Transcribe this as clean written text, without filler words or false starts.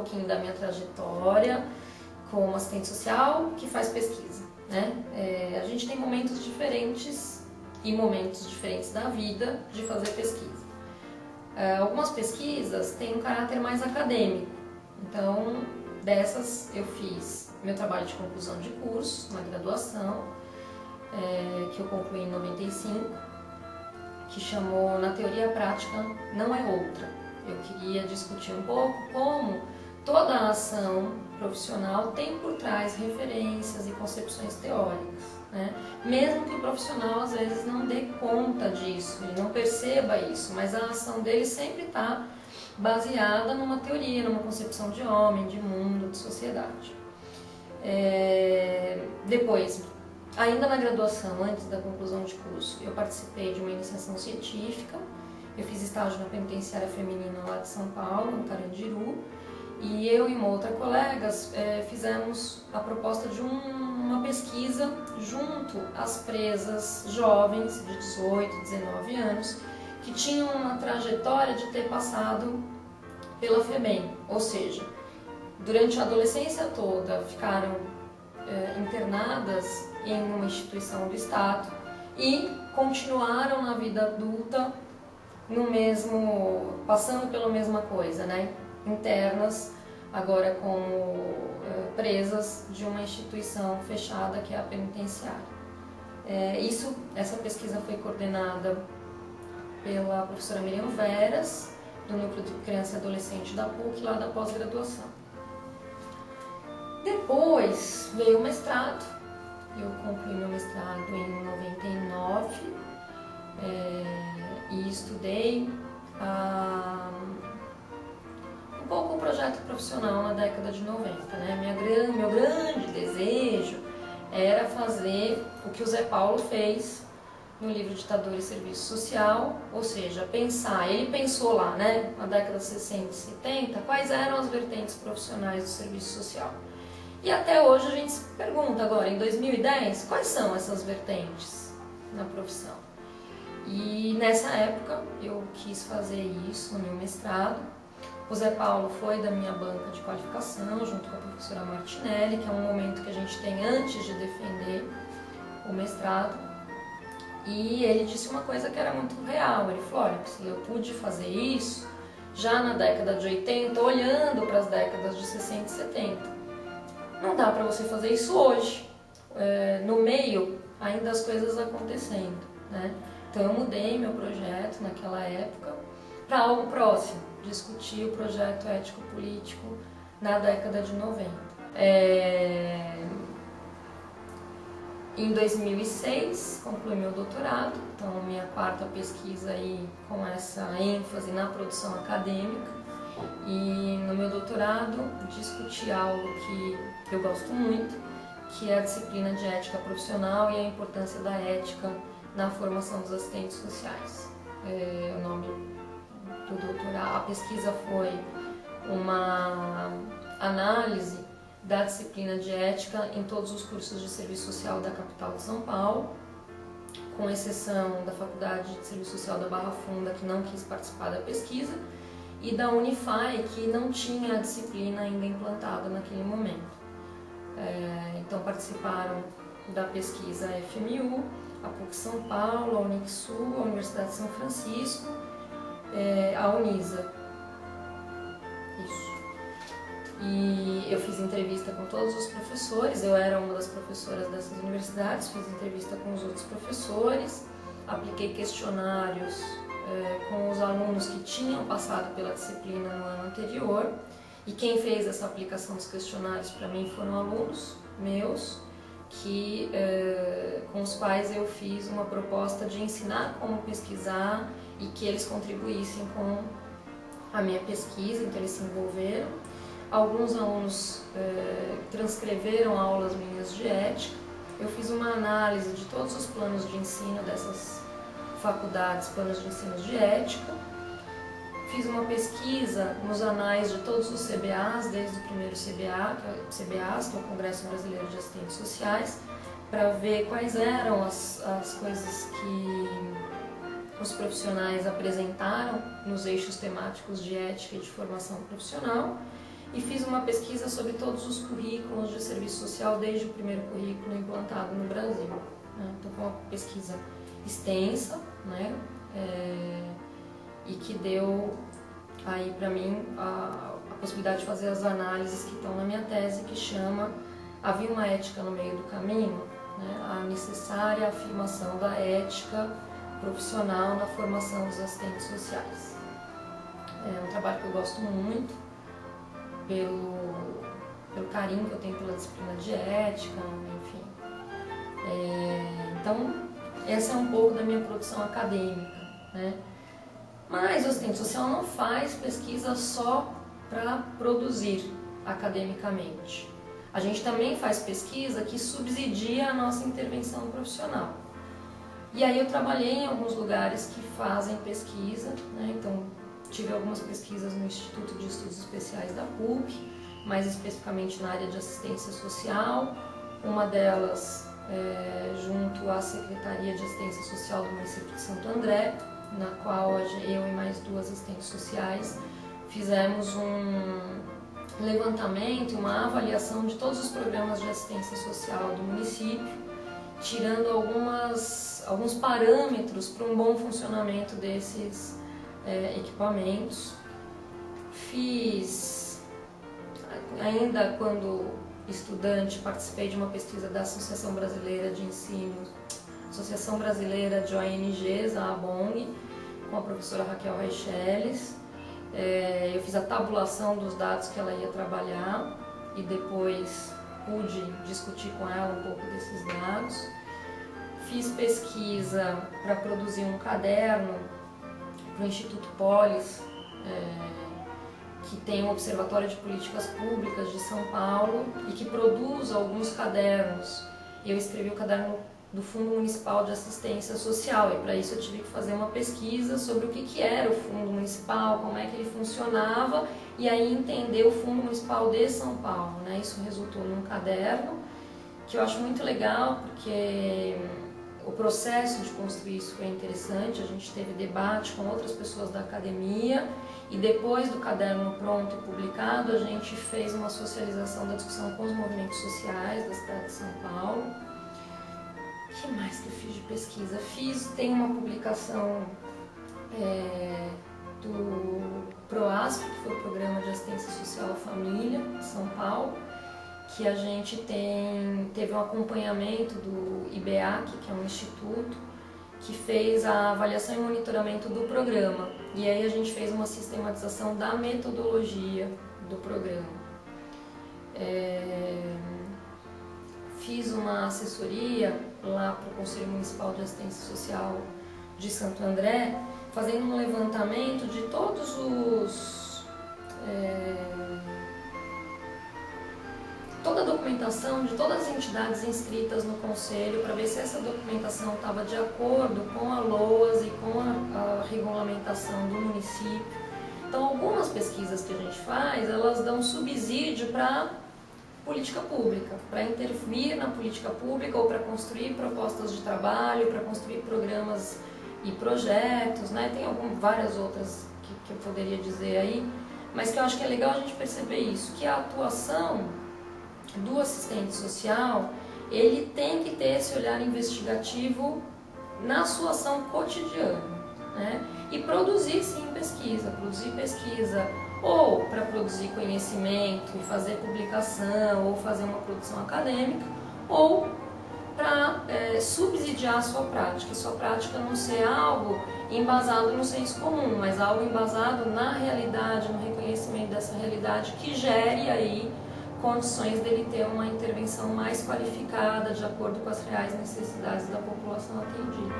pouquinho da minha trajetória como assistente social que faz pesquisa, né? A gente tem momentos diferentes e momentos diferentes da vida de fazer pesquisa. Algumas pesquisas têm um caráter mais acadêmico, então dessas eu fiz meu trabalho de conclusão de curso na graduação, que eu concluí em 95, que chamou Na Teoria Prática Não é Outra. Eu queria discutir um pouco como toda a ação profissional tem por trás referências e concepções teóricas, né? Mesmo que o profissional às vezes não dê conta disso e não perceba isso, mas a ação dele sempre está baseada numa teoria, numa concepção de homem, de mundo, de sociedade. Depois, ainda na graduação, antes da conclusão de curso, eu participei de uma iniciação científica. Eu fiz estágio na penitenciária feminina lá de São Paulo, no Carandiru, e eu e uma outra colega fizemos a proposta de uma pesquisa junto às presas jovens de 18, 19 anos, que tinham uma trajetória de ter passado pela FEBEM, ou seja, durante a adolescência toda ficaram internadas em uma instituição do Estado e continuaram na vida adulta passando pela mesma coisa, né? Internas, agora como presas de uma instituição fechada que é a penitenciária. Essa pesquisa foi coordenada pela professora Miriam Veras, do Núcleo de Criança e Adolescente da PUC, lá da pós-graduação. Depois veio o mestrado. Eu concluí meu mestrado em 99 e estudei um pouco o projeto profissional na década de 90, né? Meu grande desejo era fazer o que o Zé Paulo fez no livro Ditadura e Serviço Social, ou seja, ele pensou lá, né, na década de 60 e 70, quais eram as vertentes profissionais do serviço social. E até hoje a gente se pergunta agora, em 2010, quais são essas vertentes na profissão. E nessa época eu quis fazer isso no meu mestrado. O Zé Paulo foi da minha banca de qualificação, junto com a professora Martinelli, que é um momento que a gente tem antes de defender o mestrado. E ele disse uma coisa que era muito real. Ele falou: olha, eu pude fazer isso já na década de 80, olhando para as décadas de 60 e 70. Não dá para você fazer isso hoje, no meio ainda as coisas acontecendo, né? Então eu mudei meu projeto naquela época para algo próximo, discutir o projeto ético-político na década de 90. Em 2006 concluí meu doutorado, então minha quarta pesquisa aí com essa ênfase na produção acadêmica. E no meu doutorado discuti algo que eu gosto muito, que é a disciplina de ética profissional e a importância da ética na formação dos assistentes sociais. O nome do doutorado, a pesquisa foi uma análise da disciplina de ética em todos os cursos de serviço social da capital de São Paulo, com exceção da Faculdade de Serviço Social da Barra Funda, que não quis participar da pesquisa, e da Unify, que não tinha a disciplina ainda implantada naquele momento. Então participaram da pesquisa a FMU, a PUC São Paulo, a Unixul, a Universidade de São Francisco, a Unisa. Isso. E eu fiz entrevista com todos os professores, eu era uma das professoras dessas universidades, fiz entrevista com os outros professores, apliquei questionários com os alunos que tinham passado pela disciplina no ano anterior, e quem fez essa aplicação dos questionários para mim foram alunos meus, com os quais eu fiz uma proposta de ensinar como pesquisar e que eles contribuíssem com a minha pesquisa, então eles se envolveram. Alguns alunos transcreveram aulas minhas de ética. Eu fiz uma análise de todos os planos de ensino dessas faculdades, planos de ensino de ética. Fiz uma pesquisa nos anais de todos os CBAs, desde o primeiro CBA, que é o Congresso Brasileiro de Assistentes Sociais, para ver quais eram as coisas que os profissionais apresentaram nos eixos temáticos de ética e de formação profissional. e fiz uma pesquisa sobre todos os currículos de serviço social desde o primeiro currículo implantado no Brasil, né? Então foi uma pesquisa extensa, né? E que deu aí para mim a possibilidade de fazer as análises que estão na minha tese, que chama Havia uma ética no meio do caminho, né? A necessária afirmação da ética profissional na formação dos assistentes sociais. É um trabalho que eu gosto muito, pelo carinho que eu tenho pela disciplina de ética, enfim. Então, essa é um pouco da minha produção acadêmica, né? Mas o assistente social não faz pesquisa só para produzir academicamente. A gente também faz pesquisa que subsidia a nossa intervenção profissional. E aí eu trabalhei em alguns lugares que fazem pesquisa, né? Então tive algumas pesquisas no Instituto de Estudos Especiais da PUC, mais especificamente na área de assistência social, uma delas junto à Secretaria de Assistência Social do município de Santo André, na qual eu e mais 2 assistentes sociais fizemos um levantamento e uma avaliação de todos os programas de assistência social do município, tirando alguns parâmetros para um bom funcionamento desses equipamentos. Fiz, ainda quando estudante, participei de uma pesquisa da Associação Brasileira de Ensino, Associação Brasileira de ONGs, a ABONG, com a professora Raquel Reicheles. Eu fiz a tabulação dos dados que ela ia trabalhar e depois pude discutir com ela um pouco desses dados. Fiz pesquisa para produzir um caderno para o Instituto Polis, que tem um Observatório de Políticas Públicas de São Paulo e que produz alguns cadernos. Eu escrevi o caderno do Fundo Municipal de Assistência Social, e para isso eu tive que fazer uma pesquisa sobre o que era o Fundo Municipal, como é que ele funcionava, e aí entender o Fundo Municipal de São Paulo, né? Isso resultou num caderno que eu acho muito legal, porque o processo de construir isso foi interessante. A gente teve debate com outras pessoas da academia, e depois do caderno pronto e publicado, a gente fez uma socialização da discussão com os movimentos sociais da cidade de São Paulo. O que mais que eu fiz de pesquisa? Tem uma publicação do PROASF, que foi o Programa de Assistência Social à Família de São Paulo, que a gente teve um acompanhamento do IBEAC, que é um instituto, que fez a avaliação e monitoramento do programa. E aí a gente fez uma sistematização da metodologia do programa. Fiz uma assessoria lá para o Conselho Municipal de Assistência Social de Santo André, fazendo um levantamento de todos toda a documentação de todas as entidades inscritas no Conselho, para ver se essa documentação estava de acordo com a LOAS e com a regulamentação do município. Então, algumas pesquisas que a gente faz, elas dão subsídio para política pública, para intervir na política pública ou para construir propostas de trabalho, para construir programas e projetos, né? Tem várias outras que eu poderia dizer aí, mas que eu acho que é legal a gente perceber isso, que a atuação do assistente social, ele tem que ter esse olhar investigativo na sua ação cotidiana, né? E produzir sim pesquisa, ou para produzir conhecimento e fazer publicação, ou fazer uma produção acadêmica, ou para subsidiar a sua prática não ser algo embasado no senso comum, mas algo embasado na realidade, no reconhecimento dessa realidade, que gere aí condições dele ter uma intervenção mais qualificada, de acordo com as reais necessidades da população atendida.